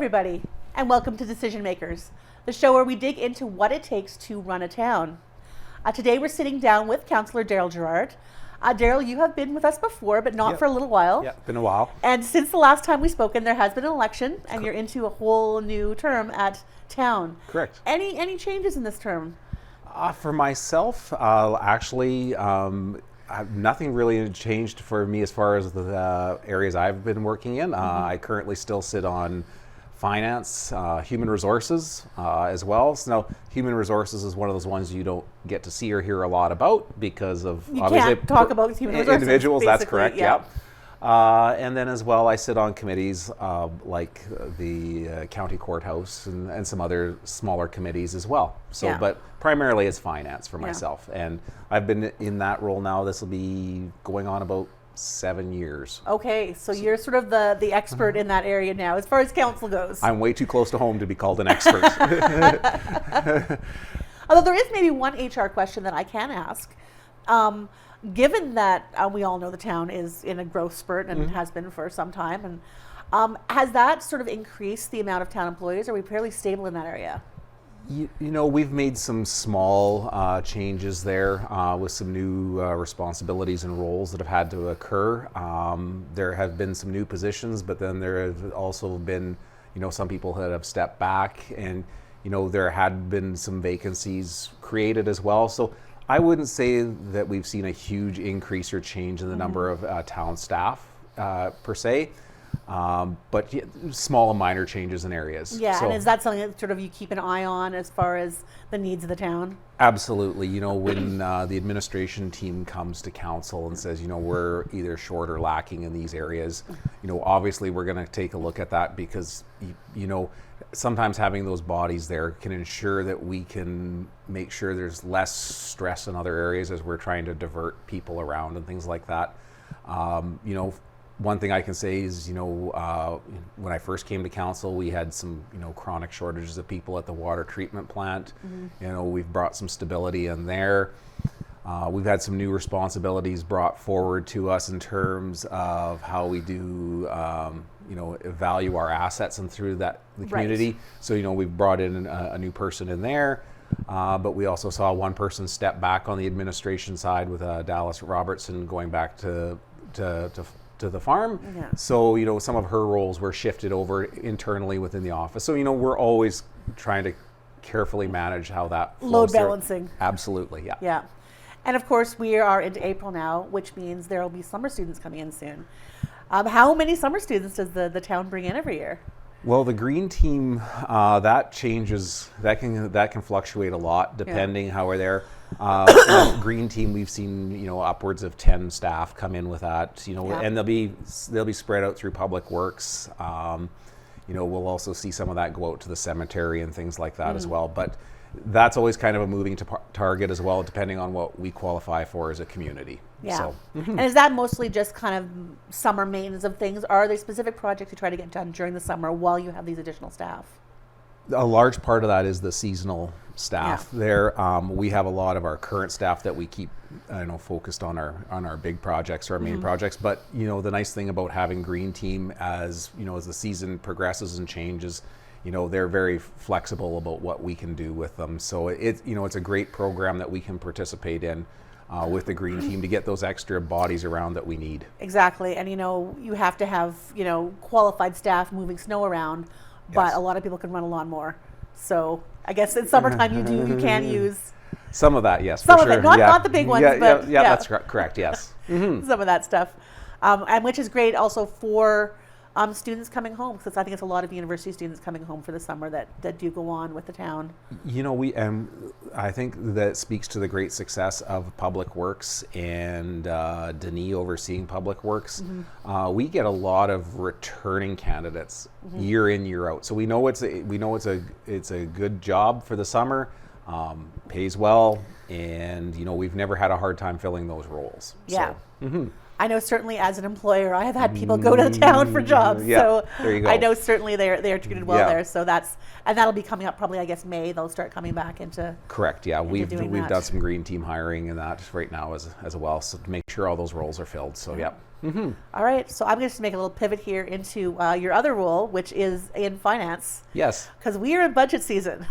everybody, and welcome to Decision Makers, the show where we dig into what it takes to run a town. Today we're sitting down with Councillor Darryl Gerrard. Darryl, you have been with us before, but not for a little while. Yeah, been a while. And since the last time we spoken, there has been an election, and you're into a whole new term at town. Correct. Any changes in this term? For myself, nothing really changed for me as far as the areas I've been working in. I currently still sit on finance, human resources as well. So now, human resources is one of those ones you don't get to see or hear a lot about because of you can't talk about human resources, individuals. That's correct. Yeah. And then as well, I sit on committees like the county courthouse and some other smaller committees as well. So, but primarily it's finance for myself. And I've been in that role now. This will be going on about 7 years. Okay, so you're sort of the expert in that area now, as far as council goes. I'm way too close to home to be called an expert. Although there is maybe one HR question that I can ask. Given that we all know the town is in a growth spurt and has been for some time, and has that sort of increased the amount of town employees? Or are we fairly stable in that area? You know, we've made some small changes there with some new responsibilities and roles that have had to occur. There have been some new positions, but then there have also been, some people that have stepped back, and, there had been some vacancies created as well. So I wouldn't say that we've seen a huge increase or change in the number of town staff per se. But small and minor changes in areas. Yeah, so, and is that something that sort of you keep an eye on as far as the needs of the town? Absolutely. When the administration team comes to council and says, we're either short or lacking in these areas, obviously we're going to take a look at that because, sometimes having those bodies there can ensure that we can make sure there's less stress in other areas as we're trying to divert people around and things like that. One thing I can say is, when I first came to council, we had some, chronic shortages of people at the water treatment plant. We've brought some stability in there. We've had some new responsibilities brought forward to us in terms of how we do, value our assets and through the community. Right. So, we've brought in a new person in there. But we also saw one person step back on the administration side with Dallas Robertson going back to the farm. Yeah. So, some of her roles were shifted over internally within the office. So, we're always trying to carefully manage how that flows Load through. balancing. Absolutely, yeah. Yeah. And of course, we are into April now, which means there will be summer students coming in soon. How many summer students does the town bring in every year? Well, the green team, that changes, that can fluctuate a lot depending how we're there. Green team, we've seen, upwards of 10 staff come in with that, and they'll be spread out through public works. We'll also see some of that go out to the cemetery and things like that as well. But that's always kind of a moving target as well, depending on what we qualify for as a community. Yeah. So, And is that mostly just kind of summer maintenance of things? Or are there specific projects you try to get done during the summer while you have these additional staff? A large part of that is the seasonal staff. There, we have a lot of our current staff that we keep, focused on our big projects, our main projects. But the nice thing about having Green Team, as as the season progresses and changes, they're very flexible about what we can do with them. So it's a great program that we can participate in with the Green Team to get those extra bodies around that we need. Exactly, and you have to have qualified staff moving snow around. But a lot of people can run a lawnmower. So I guess in summertime you can use some of that, yes, some for of sure. it, not the big ones, but that's correct, yes. Some of that stuff, and which is great also for students coming home, because I think it's a lot of university students coming home for the summer that do go on with the town. I think that speaks to the great success of Public Works and Denis overseeing Public Works. We get a lot of returning candidates year in, year out. So we know it's a good job for the summer, pays well, and we've never had a hard time filling those roles. Yeah. So, I know certainly as an employer, I have had people go to the town for jobs. Yeah, So there you go. I know certainly they're treated well Yeah. there. So that'll be coming up probably, I guess, May. They'll start coming back into. Correct. Yeah, we've doing that. done some green team hiring and that right now as well, so to make sure all those roles are filled. So yeah. All right. So I'm going to make a little pivot here into your other role, which is in finance, Yes, because we are in budget season.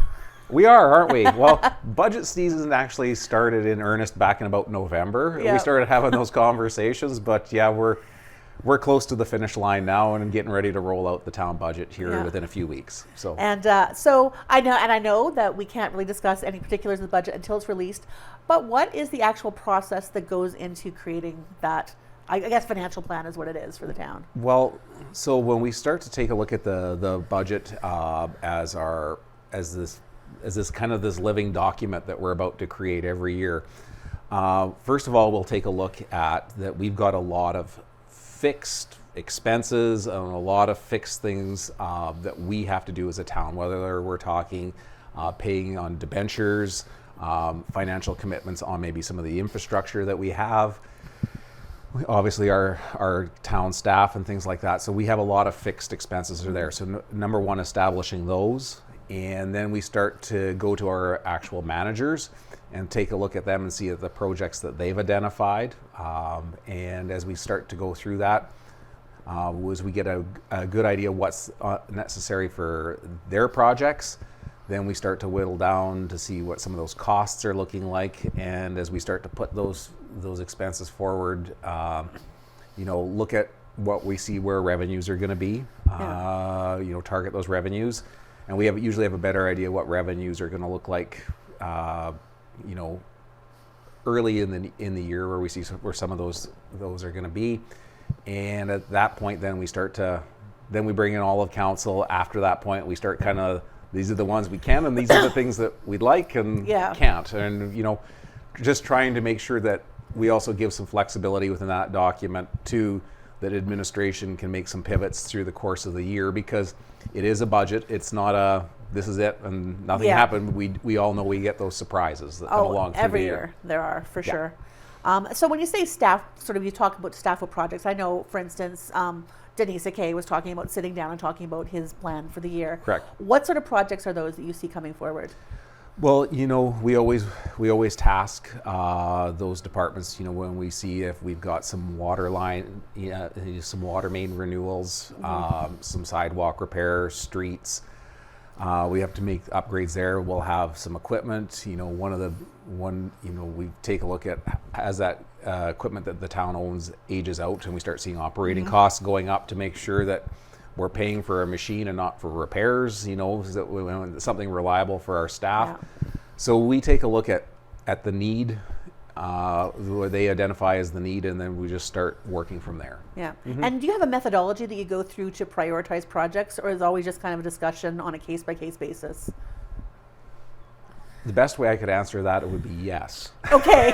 we are, aren't we? Well, budget season actually started in earnest back in about November. Yeah. We started having those conversations, but yeah, we're close to the finish line now and getting ready to roll out the town budget here Yeah. within a few weeks. So And so I know that we can't really discuss any particulars of the budget until it's released. But what is the actual process that goes into creating that? I guess financial plan is what it is for the town. Well, so when we start to take a look at the budget as this kind of this living document that we're about to create every year, first of all, we'll take a look at that we've got a lot of fixed expenses and a lot of fixed things that we have to do as a town, whether we're talking paying on debentures, financial commitments on maybe some of the infrastructure that we have. Obviously our town staff and things like that. So we have a lot of fixed expenses are there. So number one, establishing those. And then we start to go to our actual managers and take a look at them and see the projects that they've identified. And as we start to go through that, as we get a good idea what's necessary for their projects, then we start to whittle down to see what some of those costs are looking like. And as we start to put those expenses forward, look at what we see where revenues are going to be, target those revenues. And we usually have a better idea what revenues are going to look like, early in the year where we see where some of those are going to be. And at that point, then we bring in all of council. After that point, we start kind of, these are the ones we can, and these are the things that we'd like and can't. And, just trying to make sure that we also give some flexibility within that document too, that administration can make some pivots through the course of the year, because it is a budget. It's not this is it and nothing happened. We all know we get those surprises that come along through every the year there are, for sure. So when you say staff, you talk about staff with projects. I know, for instance, Denise Akay was talking about sitting down and talking about his plan for the year. Correct. What sort of projects are those that you see coming forward? Well, we always task those departments. When we see if we've got some water line, some water main renewals, some sidewalk repair, streets. We have to make upgrades there. We'll have some equipment. We take a look at as that equipment that the town owns ages out, and we start seeing operating costs going up to make sure that we're paying for a machine and not for repairs, that we want something reliable for our staff. Yeah. So we take a look at the need, what they identify as the need, and then we just start working from there. Yeah. And do you have a methodology that you go through to prioritize projects, or is it always just kind of a discussion on a case-by-case basis? The best way I could answer that would be yes. Okay.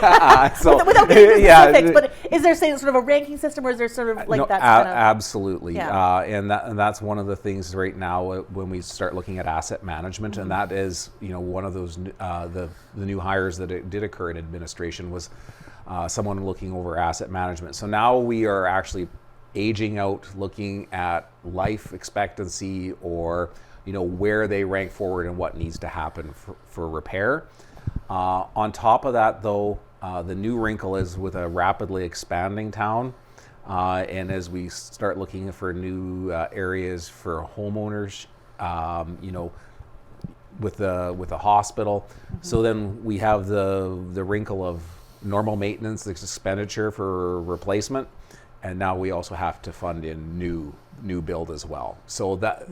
So, without getting into specifics, but is there sort of a ranking system, or is there sort of like that kind of? Absolutely. Yeah. And that's one of the things right now when we start looking at asset management, and that is, one of those the new hires that did occur in administration was someone looking over asset management. So now we are actually aging out, looking at life expectancy, or where they rank forward and what needs to happen for repair. On top of that, though, the new wrinkle is with a rapidly expanding town, and as we start looking for new areas for homeowners, with the hospital. So then we have the wrinkle of normal maintenance, expenditure for replacement, and now we also have to fund in new build as well. So that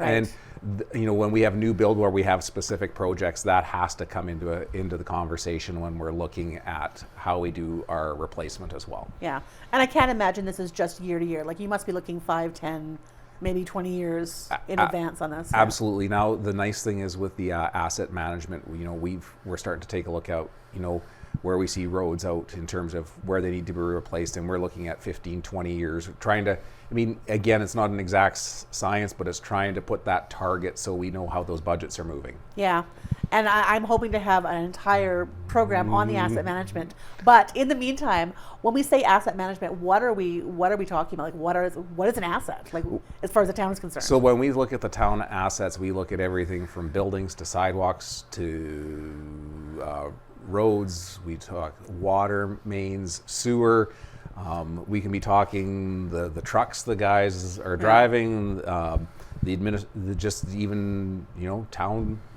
when we have new build where we have specific projects, that has to come into the conversation when we're looking at how we do our replacement as well. Yeah, and I can't imagine this is just year to year. Like, you must be looking 5, 10, maybe 20 years in advance on this. Absolutely. Now the nice thing is with the asset management, we're starting to take a look at where we see roads out in terms of where they need to be replaced, and we're looking at 15, 20 years, trying to, I mean, again, it's not an exact science, but it's trying to put that target so we know how those budgets are moving. Yeah. And I'm hoping to have an entire program on the asset management. But in the meantime, when we say asset management, what are we talking about? Like, what is an asset? Like, as far as the town is concerned. So when we look at the town assets, we look at everything from buildings to sidewalks to roads. We talk water mains, sewer. We can be talking the trucks the guys are driving. Just even, you know,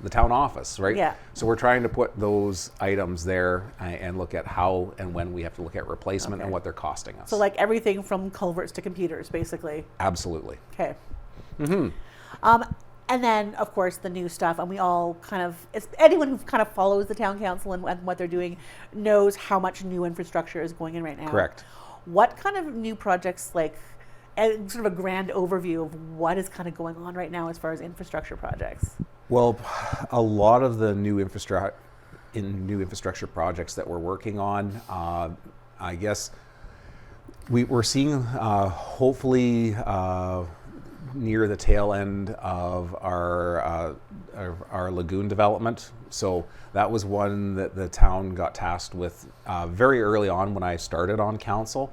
the town office, right? Yeah. So we're trying to put those items there and look at how and when we have to look at replacement and what they're costing us. So like everything from culverts to computers, basically. Absolutely. Okay. And then, of course, the new stuff, and we all kind of, anyone who kind of follows the town council and what they're doing knows how much new infrastructure is going in right now. Correct. What kind of new projects, like, and sort of a grand overview of what is kind of going on right now as far as infrastructure projects? Well, a lot of the new infrastructure projects that we're working on, I guess we're seeing hopefully near the tail end of our lagoon development. So that was one that the town got tasked with very early on when I started on council.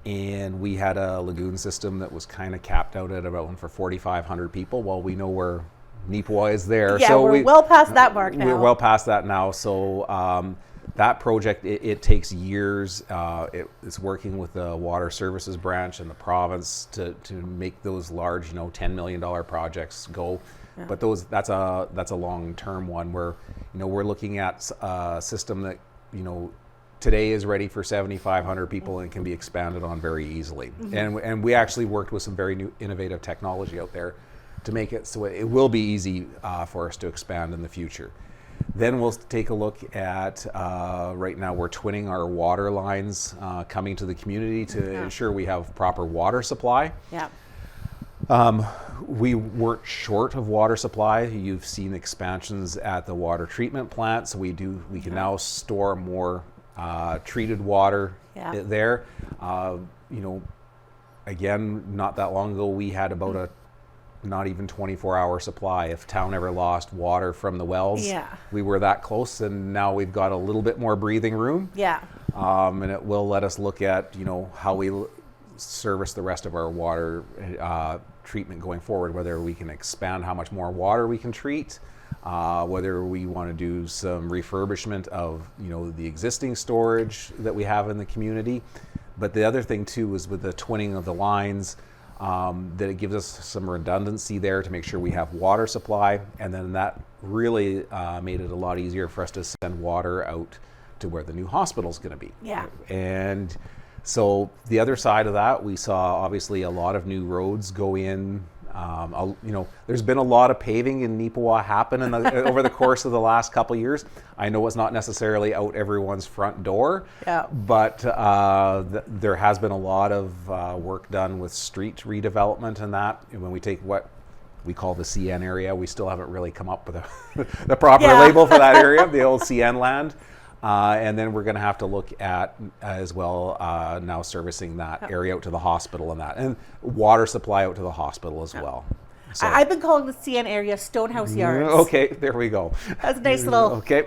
And we had a lagoon system that was kind of capped out at about for 4,500 people. Well, we know where Neepawa is there. Yeah, so we're well past that mark now. We're well past that now. So that project, it takes years. It's working with the Water Services branch and the province to make those large, you know, $10 million projects go. Yeah. But that's a long-term one where, you know, we're looking at a system that, you know, today is ready for 7,500 people and can be expanded on very easily. And we actually worked with some very new innovative technology out there to make it so it will be easy for us to expand in the future. Then we'll take a look at, right now we're twinning our water lines coming to the community to ensure we have proper water supply. Yeah. We weren't short of water supply. You've seen expansions at the water treatment plant, so we can now store more treated water there. You know, again, not that long ago, we had about a not even 24-hour supply. If town ever lost water from the wells, we were that close, and now we've got a little bit more breathing room. Yeah. And it will let us look at, you know, how we service the rest of our water treatment going forward, whether we can expand how much more water we can treat, whether we want to do some refurbishment of, you know, the existing storage that we have in the community. But the other thing too is with the twinning of the lines, that it gives us some redundancy there to make sure we have water supply, and then that really made it a lot easier for us to send water out to where the new hospital is going to be. Yeah. And so the other side of that, we saw obviously a lot of new roads go in. You know, there's been a lot of paving in Neepawa happen over the course of the last couple of years. I know it's not necessarily out everyone's front door, but there has been a lot of work done with street redevelopment and that. And when we take what we call the CN area, we still haven't really come up with the proper label for that area, the old CN land. And then we're going to have to look at as well now servicing that area out to the hospital and water supply out to the hospital as well. So, I've been calling the CN area Stonehouse Yards. Okay, there we go. That's a nice little. Okay.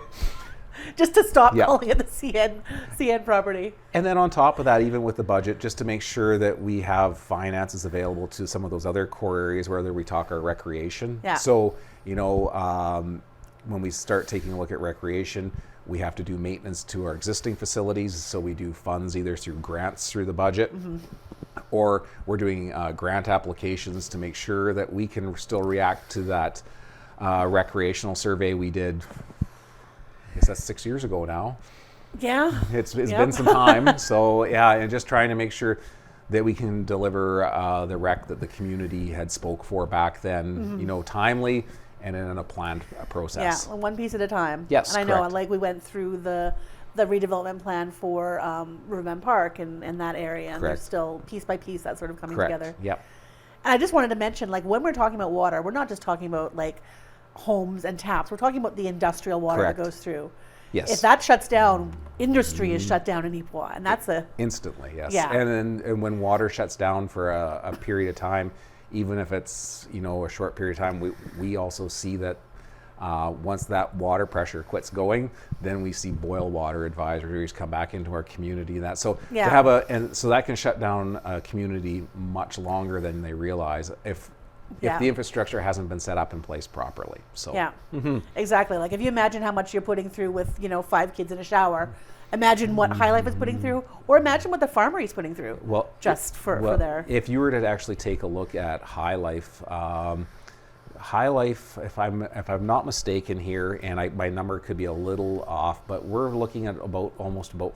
Just to stop calling it the CN property. And then on top of that, even with the budget, just to make sure that we have finances available to some of those other core areas, whether we talk our recreation. Yeah. So, you know, when we start taking a look at recreation, we have to do maintenance to our existing facilities, so we do funds either through grants through the budget, or we're doing grant applications to make sure that we can still react to that recreational survey we did. I guess that's 6 years ago now. Yeah. It's been some time. So yeah, and just trying to make sure that we can deliver the rec that the community had spoke for back then, you know, timely, and in a planned process. Yeah, one piece at a time. Yes, and I know, like we went through the redevelopment plan for Riverbend Park and that area, and there's still piece by piece that's sort of coming together. Yep. And I just wanted to mention, like, when we're talking about water, we're not just talking about like homes and taps. We're talking about the industrial water that goes through. Yes. If that shuts down, industry is shut down in Ipoh, and that's a Instantly, yes. Yeah. And when water shuts down for a period of time, even if it's, you know, a short period of time, we also see that once that water pressure quits going, then we see boil water advisories come back into our community. And that so Yeah. to have so that can shut down a community much longer than they realize if Yeah. the infrastructure hasn't been set up in place properly. So Yeah, exactly. Like if you imagine how much you're putting through with, you know, 5 kids in a shower, imagine what High Life is putting through, or imagine what the Farmery is putting through. Well, just for their. If you were to actually take a look at High Life, if I'm not mistaken here, and my number could be a little off, but we're looking at almost about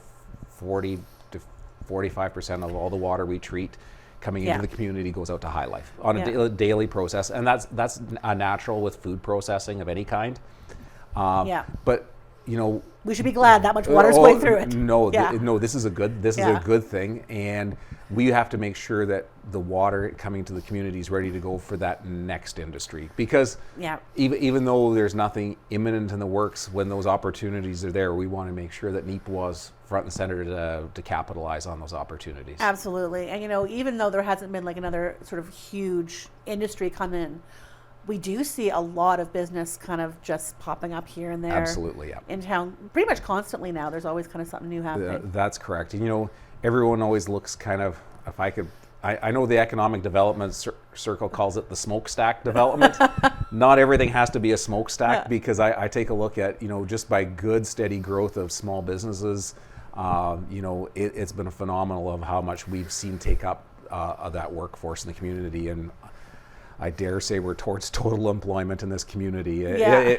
40 to 45% of all the water we treat coming into the community goes out to High Life on a daily process, and that's a natural with food processing of any kind. But you know, we should be glad that much water is going through it. No, this is a good thing, and we have to make sure that the water coming to the community is ready to go for that next industry. Because even though there's nothing imminent in the works, when those opportunities are there, we want to make sure that NEPA was front and center to capitalize on those opportunities. Absolutely, and you know, even though there hasn't been like another sort of huge industry come in, we do see a lot of business kind of just popping up here and there. Absolutely, yeah. In town, pretty much constantly now. There's always kind of something new happening. That's correct. And you know, everyone always looks kind of, if I could, I know the economic development circle calls it the smokestack development. Not everything has to be a smokestack, because I take a look at, you know, just by good steady growth of small businesses, you know, it's been phenomenal of how much we've seen take up of that workforce in the community. And I dare say we're towards total employment in this community,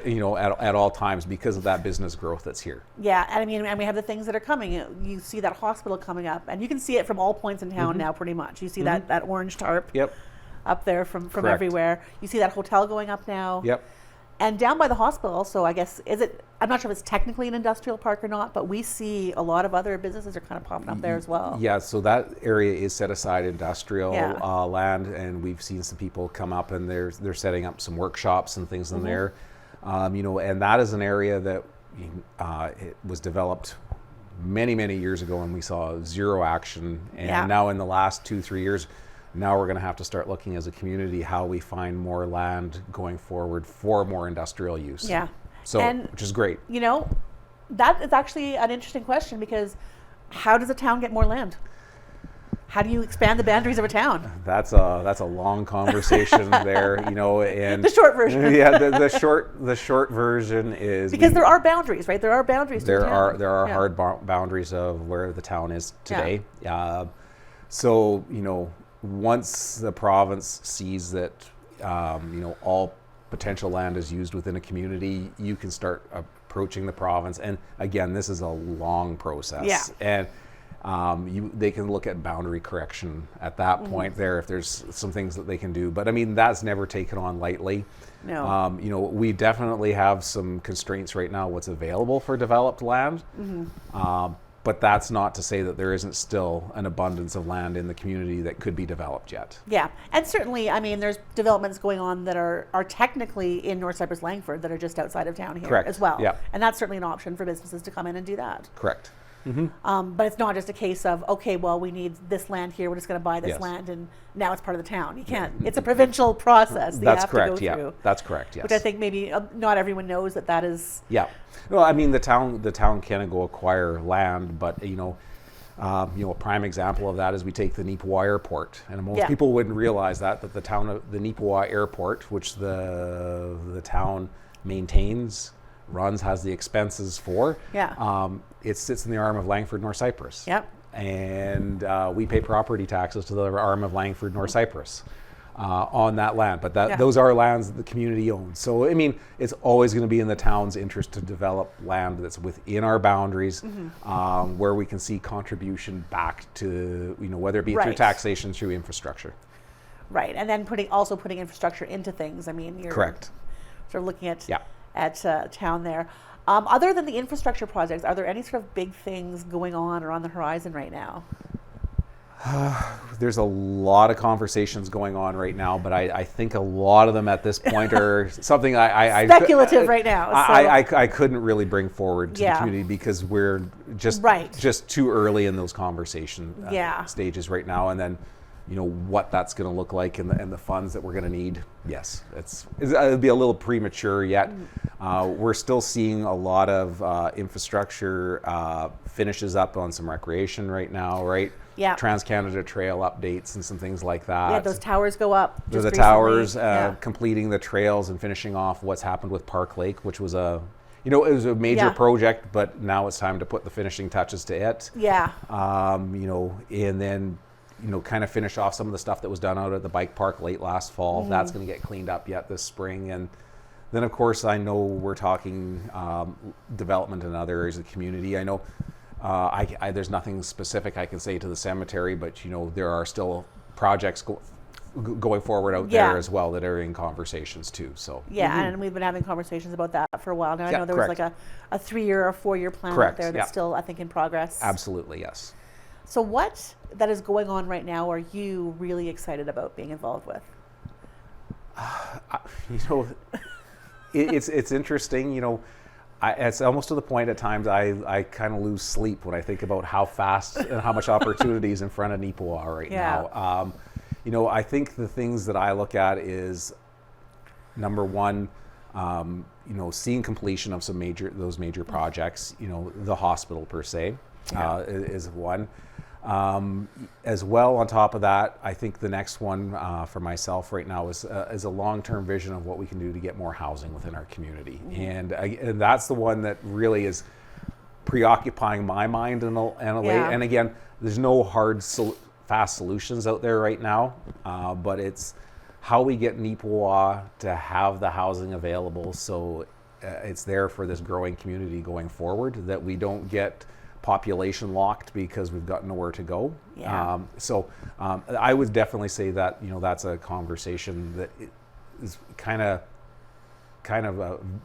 you know, at all times because of that business growth that's here. Yeah, and I mean, and we have the things that are coming. You see that hospital coming up, and you can see it from all points in town now, pretty much. You see that orange tarp up there from everywhere. You see that hotel going up now. Yep. And down by the hospital also, I guess, I'm not sure if it's technically an industrial park or not, but we see a lot of other businesses are kind of popping up there as well. Yeah, so that area is set aside industrial land, and we've seen some people come up and they're setting up some workshops and things in there. You know, and that is an area that it was developed many, many years ago, and we saw zero action. And now in the last 2-3 years, now we're going to have to start looking as a community how we find more land going forward for more industrial use. Yeah. So, which is great. You know, that is actually an interesting question, because how does a town get more land? How do you expand the boundaries of a town? That's a long conversation there, you know, and the short version. Yeah, the short version is because there are boundaries, right? There are boundaries. There are hard boundaries of where the town is today. So, you know, once the province sees that, you know, all potential land is used within a community, you can start approaching the province. And again, this is a long process. And they can look at boundary correction at that point there if there's some things that they can do. But I mean, that's never taken on lightly. No. You know, we definitely have some constraints right now what's available for developed land. But that's not to say that there isn't still an abundance of land in the community that could be developed yet. Yeah, and certainly, I mean, there's developments going on that are technically in North Cyprus Langford that are just outside of town here as well. Yeah. And that's certainly an option for businesses to come in and do that. Correct. But it's not just a case of, okay, well, we need this land here, we're just going to buy this land, and now it's part of the town. You can't. It's a provincial process that That's you have correct, to go through. That's correct, yes. Which I think maybe not everyone knows that is. Yeah. Well, I mean, the town can go acquire land, but, you know, a prime example of that is we take the Nipawa Airport, and most people wouldn't realize that the Nipawa Airport, which the town maintains, runs, has the expenses for. It sits in the arm of Langford, North Cyprus. And we pay property taxes to the arm of Langford, North Cyprus on that land. But those are lands that the community owns. So, I mean, it's always going to be in the town's interest to develop land that's within our boundaries, where we can see contribution back to, you know, whether it be through taxation, through infrastructure. Right, and then putting infrastructure into things. I mean, you're sort of looking at town there. Other than the infrastructure projects, are there any sort of big things going on or on the horizon right now? There's a lot of conversations going on right now, but I think a lot of them at this point are something speculative right now. I couldn't really bring forward to the Yeah. community because we're just Right. just too early in those conversation Yeah. stages right now, and then what that's going to look like and the funds that we're going to need. Yes, it'll be a little premature yet. We're still seeing a lot of infrastructure finishes up on some recreation right now, right? Yeah. Trans-Canada Trail updates and some things like that. Yeah, those towers go up. There's just the towers, recently. completing the trails and finishing off what's happened with Park Lake, which was it was a major Yeah. project, but now it's time to put the finishing touches to it. Yeah. And then, kind of finish off some of the stuff that was done out at the bike park late last fall. Mm-hmm. That's going to get cleaned up yet this spring. And then, of course, I know we're talking development in other areas of the community. I know there's nothing specific I can say to the cemetery, but, there are still projects going forward out Yeah. there as well that are in conversations too. So Yeah, and we've been having conversations about that for a while now. I Yeah, know there was correct. like a 3-year or 4-year plan Correct, out there that's yeah. still, I think, in progress. Absolutely, yes. So what that is going on right now are you really excited about being involved with? It's interesting. It's almost to the point at times I kind of lose sleep when I think about how fast and how much opportunity is in front of Neepawa right Yeah. now. I think the things that I look at is, number one, seeing completion of those major projects. The hospital per se is one. As well, on top of that, I think the next one for myself right now is a long-term vision of what we can do to get more housing within our community, and that's the one that really is preoccupying my mind in a way. Yeah. And again, there's no hard, fast solutions out there right now, but it's how we get Neepawa to have the housing available so it's there for this growing community going forward, that we don't get population locked because we've got nowhere to go. Yeah. I would definitely say that that's a conversation that is kind of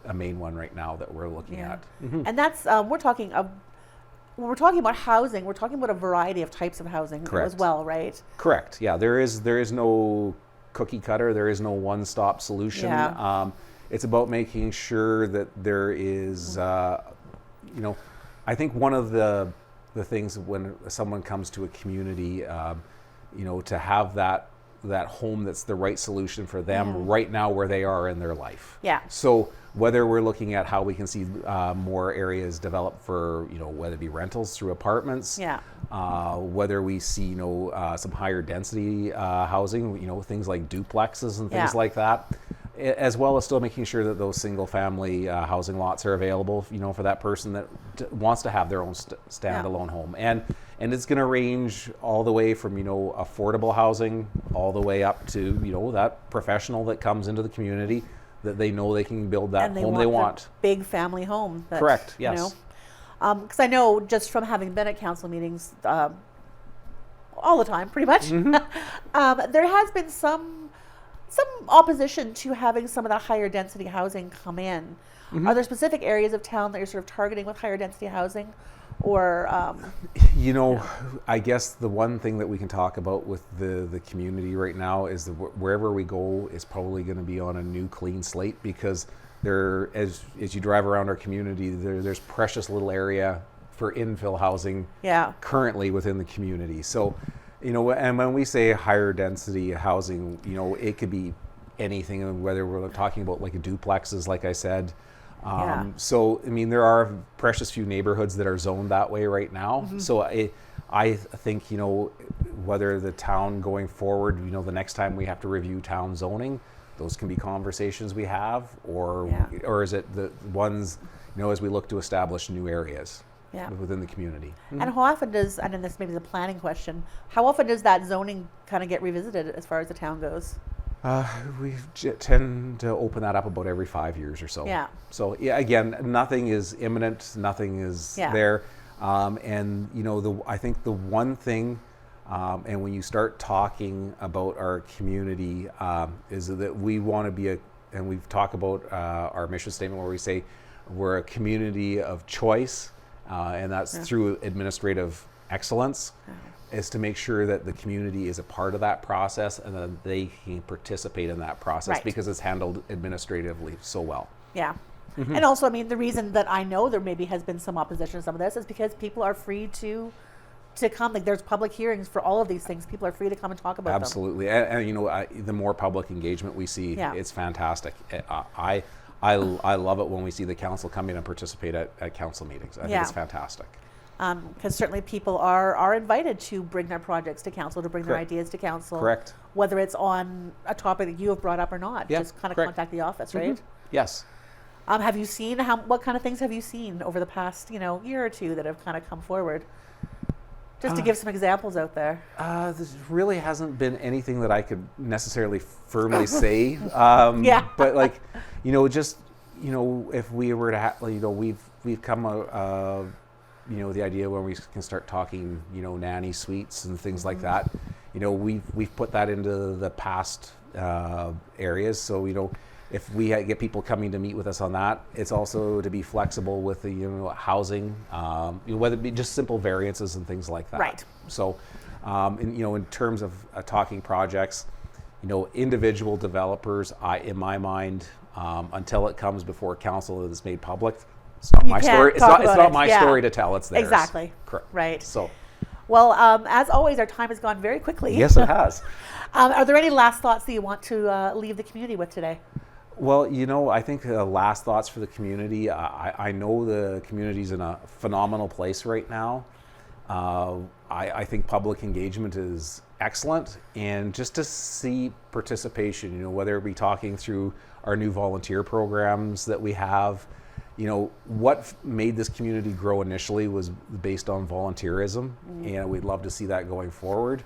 a main one right now that we're looking Yeah. at. And that's we're talking when we're talking about housing, we're talking about a variety of types of housing Correct. as well, right? Correct. Yeah, there is no cookie cutter. There is no one-stop solution. Yeah. It's about making sure that there is, I think one of the things when someone comes to a community, to have that home that's the right solution for them right now where they are in their life. Yeah. So whether we're looking at how we can see more areas develop for, whether it be rentals through apartments, Yeah. whether we see, some higher density housing, things like duplexes and things Yeah. like that, as well as still making sure that those single family housing lots are available, for that person that wants to have their own standalone home. And it's going to range all the way from, affordable housing all the way up to, that professional that comes into the community that they know they can build that And home they the want. big family home. That, Correct, yes. Because I know just from having been at council meetings all the time, pretty much, there has been some opposition to having some of that higher density housing come in. Are there specific areas of town that you're sort of targeting with higher density housing, or? I guess the one thing that we can talk about with the community right now is that wherever we go is probably going to be on a new clean slate, because there, as you drive around our community, there's precious little area for infill housing Yeah. currently within the community. So, and when we say higher density housing, it could be anything, whether we're talking about like duplexes, like I said. Yeah. So, there are precious few neighborhoods that are zoned that way right now. So I think, whether the town going forward, the next time we have to review town zoning, those can be conversations we have, or is it the ones, as we look to establish new areas within the community. And how often does, and then this maybe is a planning question, how often does that zoning kind of get revisited as far as the town goes? We tend to open that up about every 5 years or so. Yeah. So again, nothing is imminent, nothing is there. And I think the one thing, and when you start talking about our community, is that we want to be and we've talked about our mission statement where we say we're a community of choice, and that's through administrative excellence. is to make sure that the community is a part of that process and that they can participate in that process Right. because it's handled administratively so well. Yeah. And also, I mean, the reason that I know there maybe has been some opposition to some of this is because people are free to come. Like, there's public hearings for all of these things. People are free to come and talk about them. Absolutely. And you know, the more public engagement we see, Yeah. it's fantastic. I love it when we see the council come in and participate at council meetings. I think Yeah. it's fantastic. Because certainly people are invited to bring their projects to council, to bring their Correct. ideas to council. Correct. Whether it's on a topic that you have brought up or not. Yeah, Just kind of correct. contact the office, right? Yes. Have you seen what kind of things have you seen over the past, year or two that have kind of come forward? Just to give some examples out there. There really hasn't been anything that I could necessarily firmly say. Yeah. But like, just, if we were to, we've come, the idea when we can start talking, nanny suites and things like that. We've put that into the past areas. So, if we get people coming to meet with us on that, it's also to be flexible with the housing, whether it be just simple variances and things like that. Right. So, in terms of talking projects, individual developers, in my mind, until it comes before council and it's made public, it's not my story. It's not my story to tell. It's theirs. Exactly. Correct. Right. So. Well, as always, our time has gone very quickly. Yes, it has. Are there any last thoughts that you want to leave the community with today? Well, I think last thoughts for the community. I know the community's in a phenomenal place right now. I think public engagement is excellent, and just to see participation, whether it be talking through our new volunteer programs that we have, what made this community grow initially was based on volunteerism, and we'd love to see that going forward.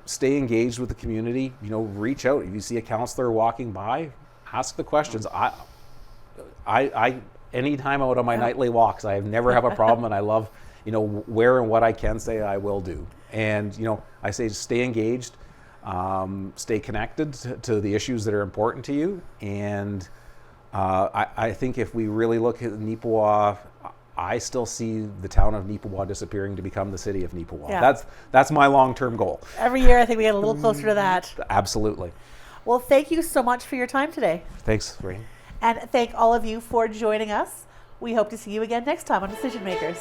Stay engaged with the community, reach out. If you see a councillor walking by, ask the questions. I anytime out on my nightly walks, I never have a problem, and I love, where and what I can say, I will do. And, I say stay engaged, stay connected to the issues that are important to you. And I think if we really look at Neepawa, I still see the town of Neepawa disappearing to become the city of Neepawa. Yeah. That's my long-term goal. Every year, I think we get a little closer to that. Absolutely. Well, thank you so much for your time today. Thanks, Rain. And thank all of you for joining us. We hope to see you again next time on Decision Makers.